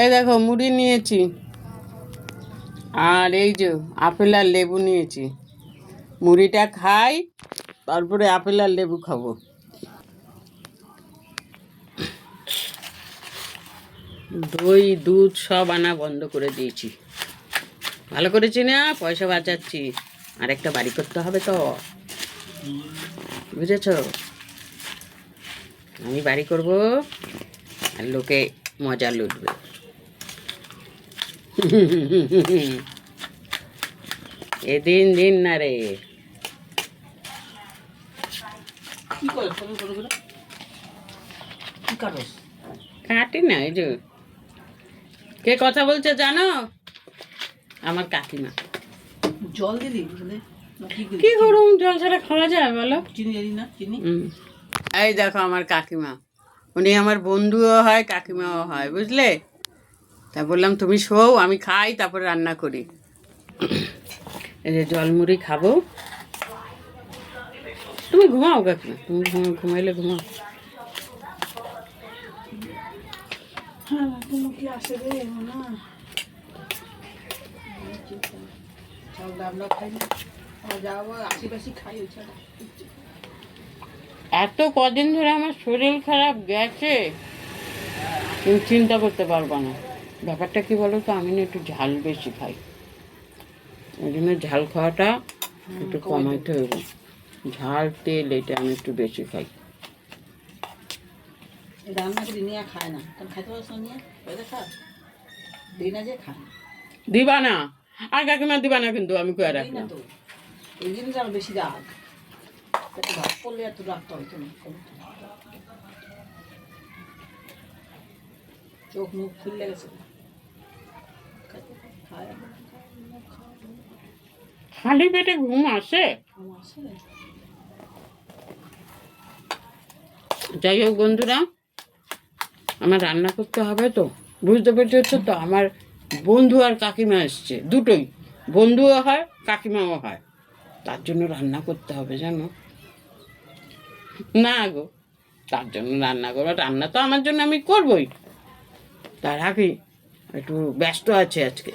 এই দেখো মুড়ি নিয়েছি, আর এই যে আপেল আর লেবু নিয়েছি। মুড়িটা খাই, তারপরে আপেল আর লেবু খাবো। দই দুধ সব আনা বন্ধ করে দিয়েছি। ভালো করেছি না, পয়সা বাঁচাচ্ছি। আর একটা বাড়ি করতে হবে তো, বুঝেছ? আমি বাড়ি করব আর লোকে মজা লুটবে। এদিন দিন না রে। কাটি না, এই যে কে কথা বলছে জানো? আমার কাকিমা। জল দিদি কি গরম, জল ছাড়া খাওয়া যায় বলো? চিনি জানি না, চিনি। এই দেখো আমার কাকিমা, উনি আমার বন্ধুও হয় কাকিমাও হয়, বুঝলে? তা বললাম তুমি শোও, আমি খাই তারপর রান্না করি। এই যে জলমুড়ি খাবো। তুমি ঘুমাও কাকিমা, তুমি ঘুমাইলে ঘুমাও। এত কদিন ধরে আমার শরীর খারাপ গেছে, তুমি চিন্তা করতে পারবা না। ব্যাপারটা কি বলো তো, আমি না একটু ঝাল বেশি খাই, ওই জন্য ঝাল খাওয়াটা একটু কমাইতে হবে। ঝাল তেল এটা আমি একটু বেশি খাই। রান্না করে নিয়ে খায় না, কারণ খাইতে পারছ নিয়ে দিই না যে খায় দিবা না, আর কাকিমা দিবা না কিন্তু, আমি কয়ে না রাখলাম। তো। এই জিনিস আর বেশি রাগ, একটু ভাত করলে এত রাগটা হইতো না। চোখ মুখ ফুলে গেছে। খালি পেটে ঘুম আসে? যাই হোক বন্ধুরা, আমার রান্না করতে হবে তো, বুঝতে পেরেছো তো? আমার বন্ধু আর কাকিমা এসছে, দুটোই, বন্ধুও হয় কাকিমাও হয়, তার জন্য রান্না করতে হবে জানো না গো। তার জন্য রান্না করবো, রান্না তো আমার জন্য আমি করবই। তার আগে একটু ব্যস্ত আছে আজকে।